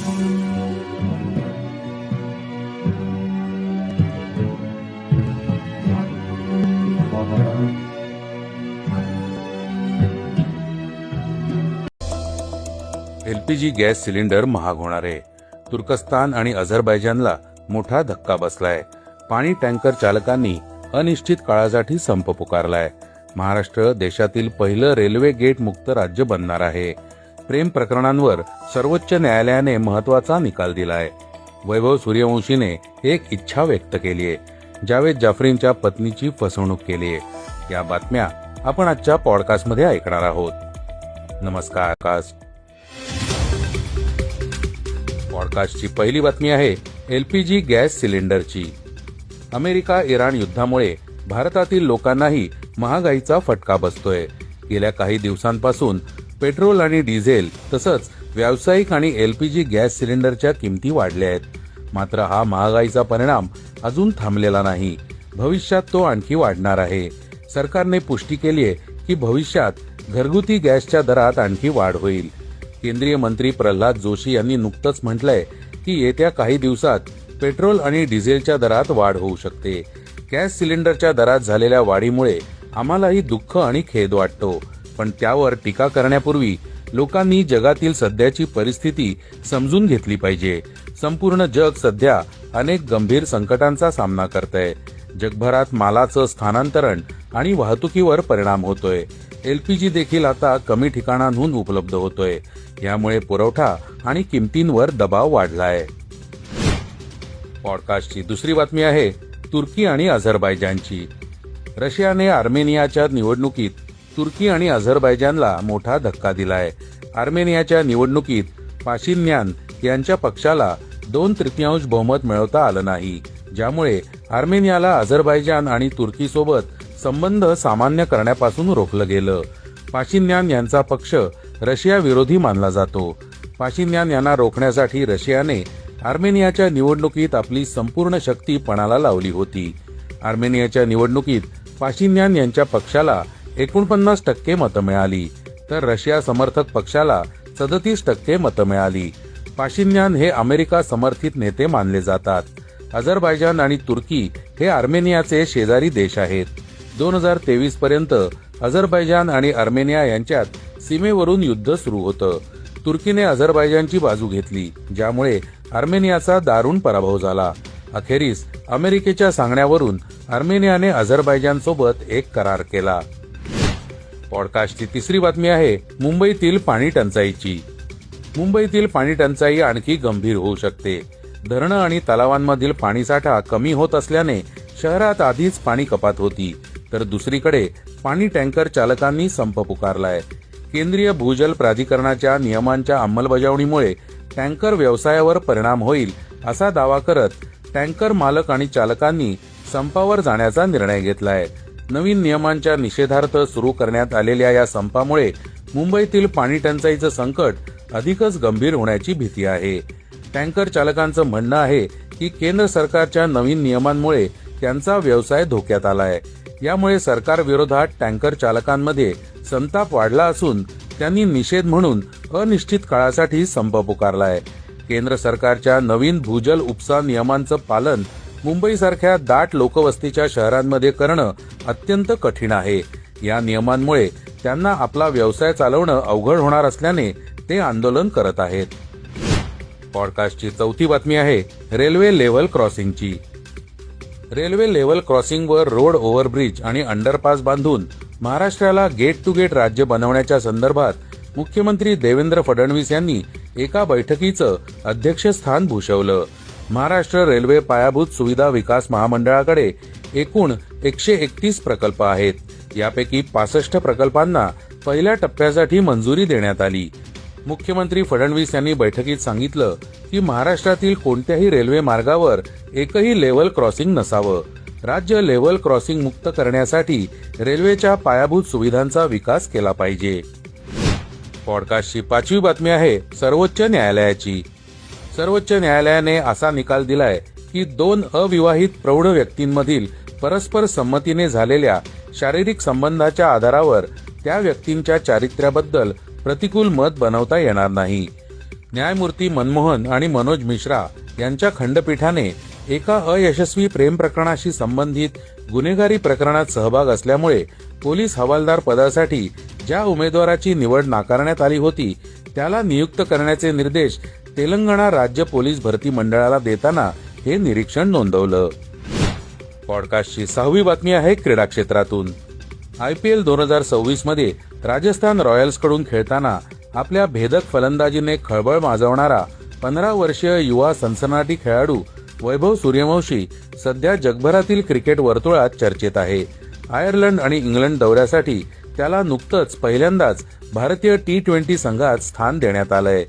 LPG gas cylinder महाग होणार आहे. तुर्कस्तान आणि अझरबैजानला मोठा धक्का बसलाय. पाणी टँकर चालकांनी अनिश्चित काळासाठी संप पुकारलाय. महाराष्ट्र देशातील पहिलं रेल्वे गेट मुक्त राज्य बनणार आहे. प्रेम प्रकरणांवर सर्वोच्च न्यायालयाने महत्वाचा निकाल दिलाय. वैभव सूर्यवंशीने एक इच्छा व्यक्त केली आहे. जावेद जाफरींच्या पत्नीची फसवणूक केली आहे. या बातम्या आपण आजच्या पॉडकास्टमध्ये ऐकणार आहोत. नमस्कार. पॉडकास्टची पहिली बातमी आहे एलपीजी गॅस सिलेंडरची. अमेरिका इराण युद्धामुळे भारतातील लोकांनाही महागाईचा फटका बसतोय. गेल्या काही दिवसांपासून पेट्रोल आणि डिझेल तसंच व्यावसायिक आणि एलपीजी गॅस सिलेंडरच्या किमती वाढल्या आहेत. मात्र हा महागाईचा परिणाम अजून थांबलेला नाही. भविष्यात तो आणखी वाढणार आहे. सरकारने पुष्टी केली आहे की भविष्यात घरगुती गॅसच्या दरात आणखी वाढ होईल. केंद्रीय मंत्री प्रल्हाद जोशी यांनी नुकतंच म्हटलंय की येत्या काही दिवसात पेट्रोल आणि डिझेलच्या दरात वाढ होऊ शकते. गॅस सिलेंडरच्या दरात झालेल्या वाढीमुळे आम्हालाही दुःख आणि खेद वाटतो. पण त्यावर टीका करण्यापूर्वी लोकांनी जगातील सध्याची परिस्थिती समजून घेतली पाहिजे. संपूर्ण जग सध्या अनेक गंभीर संकटांचा सामना करतंय. जगभरात मालाचं स्थानांतरण आणि वाहतुकीवर परिणाम होतोय. एलपीजी देखील आता कमी ठिकाणांहून उपलब्ध होतोय. यामुळे पुरवठा आणि किमतींवर दबाव वाढलाय. पॉडकास्टची दुसरी बातमी आहे तुर्की आणि अझरबैजानची. रशियाने आर्मेनियाच्या निवडणुकीत तुर्की आणि अझरबैजानला मोठा धक्का दिलाय. आर्मेनियाच्या निवडणुकीत पाशिन्यान यांच्या पक्षाला 2/3 बहुमत मिळवता आलं नाही, ज्यामुळे आर्मेनियाला अझरबैजान आणि तुर्कीसोबत संबंध सामान्य करण्यापासून रोखलं गेलं. पाशिन्यान यांचा पक्ष रशिया विरोधी मानला जातो. पाशिन्यान यांना रोखण्यासाठी रशियाने आर्मेनियाच्या निवडणुकीत आपली संपूर्ण शक्ती पणाला लावली होती. आर्मेनियाच्या निवडणुकीत पाशिन्यान यांच्या पक्षाला 49% मतं मिळाली, तर रशिया समर्थक पक्षाला 37% मतं मिळाली. पाशिन्यान हे अमेरिका समर्थित नेते मानले जातात. अझरबैजान आणि तुर्की हे आर्मेनियाचे शेजारी देश आहेत. 2023 पर्यंत अझरबैजान आणि आर्मेनिया यांच्यात सीमेवरून युद्ध सुरू होतं. तुर्कीने अझरबैजानची बाजू घेतली, ज्यामुळे आर्मेनियाचा दारुण पराभव झाला. अखेरीस अमेरिकेच्या सांगण्यावरून आर्मेनियाने अझरबैजानसोबत एक करार केला. पॉडकास्टची तिसरी बातमी आहे मुंबईतील पाणी टंचाईची. मुंबईतील पाणी टंचाई आणखी गंभीर होऊ शकते. धरणं आणि तलावांमधील पाणीसाठा कमी होत असल्याने शहरात आधीच पाणी कपात होती, तर दुसरीकडे पाणी टँकर चालकांनी संप पुकारलाय. केंद्रीय भूजल प्राधिकरणाच्या नियमांच्या अंमलबजावणीमुळे टँकर व्यवसायावर परिणाम होईल असा दावा करत टँकर मालक आणि चालकांनी संपावर जाण्याचा निर्णय घेतलाय. नवीन नियमांच्या निषेधार्थ सुरू करण्यात आलेल्या या संपामुळे मुंबईतील पाणी टंचाईचं संकट अधिकच गंभीर होण्याची भीती आहे. टँकर चालकांचं म्हणणं आहे की केंद्र सरकारच्या नवीन नियमांमुळे त्यांचा व्यवसाय धोक्यात आलाय. यामुळे सरकार विरोधात टँकर चालकांमध्ये संताप वाढला असून त्यांनी निषेध म्हणून अनिश्चित काळासाठी संप पुकारलाय. केंद्र सरकारच्या नवीन भूजल उपसा नियमांचं पालन मुंबईसारख्या दाट लोकवस्तीच्या शहरांमध्ये करणं अत्यंत कठीण आहे. या नियमांमुळे त्यांना आपला व्यवसाय चालवणं अवघड होणार असल्याने ते आंदोलन करत आहेत. पॉडकास्टची चौथी बातमी आहे रेल्वे लेव्हल क्रॉसिंगची. रेल्वे लेव्हल क्रॉसिंगवर रोड ओव्हरब्रिज आणि अंडरपास बांधून महाराष्ट्राला गेट टू गेट राज्य बनवण्याच्या संदर्भात मुख्यमंत्री देवेंद्र फडणवीस यांनी एका बैठकीचं अध्यक्षस्थान भूषवलं. महाराष्ट्र रेल्वे पायाभूत सुविधा विकास महामंडळाकडे एकूण 131 प्रकल्प आहेत. यापैकी 65 प्रकल्पांना पहिल्या टप्प्यासाठी मंजुरी देण्यात आली. मुख्यमंत्री फडणवीस यांनी बैठकीत सांगितलं की महाराष्ट्रातील कोणत्याही रेल्वे मार्गावर एकही लेव्हल क्रॉसिंग नसावं. राज्य लेव्हल क्रॉसिंग मुक्त करण्यासाठी रेल्वेच्या पायाभूत सुविधांचा विकास केला पाहिजे. पॉडकास्टची पाचवी बातमी आहे सर्वोच्च न्यायालयाची. सर्वोच्च न्यायालयाने असा निकाल दिलाय की 2 अविवाहित प्रौढ व्यक्तींमधील परस्पर संमतीने झालेल्या शारीरिक संबंधाच्या आधारावर त्या व्यक्तींच्या चारित्र्याबद्दल प्रतिकूल मत बनवता येणार नाही. न्यायमूर्ती मनमोहन आणि मनोज मिश्रा यांच्या खंडपीठाने एका अयशस्वी प्रेम प्रकरणाशी संबंधित गुन्हेगारी प्रकरणात सहभाग असल्यामुळे पोलीस हवालदार पदासाठी ज्या उमेदवाराची निवड नाकारण्यात आली होती त्याला नियुक्त करण्याचे निर्देश तेलंगणा राज्य पोलीस भरती मंडळाला देताना हे निरीक्षण नोंदवलं. पॉडकास्टची 6वी बातमी आहे क्रीडा क्षेत्रातून. IPL 2026 मध्ये राजस्थान रॉयल्सकडून खेळताना आपल्या भेदक फलंदाजीने खळबळ माजवणारा 15 वर्षीय युवा सनसनाटी खेळाडू वैभव सूर्यवंशी सध्या जगभरातील क्रिकेट वर्तुळात चर्चेत आहे. आयर्लंड आणि इंग्लंड दौऱ्यासाठी त्याला नुकतंच पहिल्यांदाच भारतीय T20 संघात स्थान देण्यात आलंय.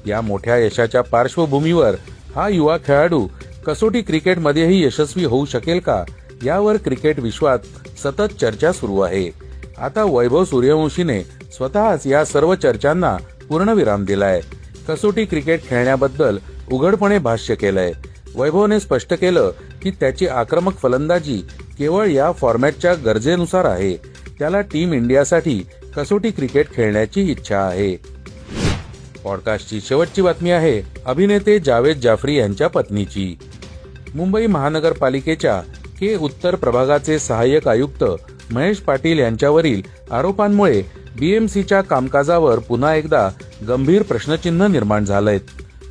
या मोठ्या यशाच्या पार्श्वभूमीवर हा युवा खेळाडू कसोटी क्रिकेटमध्येही यशस्वी होऊ शकेल का यावर क्रिकेट विश्वात सतत चर्चा सुरू आहे. आता वैभव सूर्यवंशीने स्वतःच या सर्व चर्चांना पूर्णविराम दिलाय. कसोटी क्रिकेट खेळण्याबद्दल उघडपणे भाष्य केलंय. वैभवने स्पष्ट केलं की त्याची आक्रमक फलंदाजी केवळ या फॉर्मॅटच्या गरजेनुसार आहे. त्याला टीम इंडियासाठी कसोटी क्रिकेट खेळण्याची इच्छा आहे. पॉडकास्टची शेवटची बातमी आहे अभिनेते जावेद जाफरी यांच्या पत्नीची. मुंबई महानगरपालिकेच्या के उत्तर प्रभागाचे सहाय्यक आयुक्त महेश पाटील यांच्यावरील आरोपांमुळे BMCच्या कामकाजावर पुन्हा एकदा गंभीर प्रश्नचिन्ह निर्माण झालंय.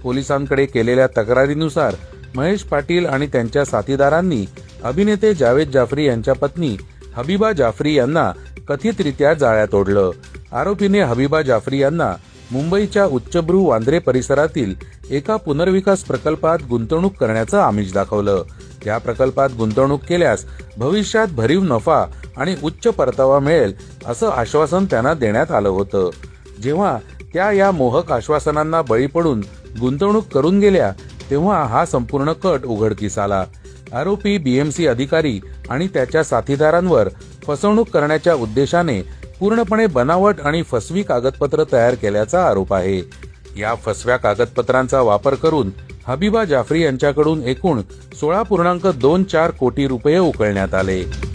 पोलिसांकडे केलेल्या तक्रारीनुसार महेश पाटील आणि त्यांच्या साथीदारांनी अभिनेते जावेद जाफरी यांच्या पत्नी हबीबा जाफरी यांना कथितरित्या जाळ्यात ओढलं. आरोपीने हबीबा जाफरी यांना मुंबईच्या उच्चभ्रू वांद्रे परिसरातील एका पुनर्विकास प्रकल्पात गुंतवणूक करण्याचं आमिष दाखवलं. या प्रकल्पात गुंतवणूक केल्यास भविष्यात भरीव नफा आणि उच्च परतावा मिळेल असं आश्वासन त्यांना देण्यात आलं होतं. जेव्हा त्या या मोहक आश्वासनांना बळी पडून गुंतवणूक करून गेल्या तेव्हा हा संपूर्ण कट उघडकीस आला. आरोपी BMC अधिकारी आणि त्याच्या साथीदारांवर फसवणूक करण्याच्या उद्देशाने पूर्णपणे बनावट आणि फसवी कागदपत्र तयार केल्याचा आरोप आहे. या फसव्या कागदपत्रांचा वापर करून हबीबा जाफरी यांच्याकडून एकूण 16.24 कोटी रुपये उकळण्यात आले.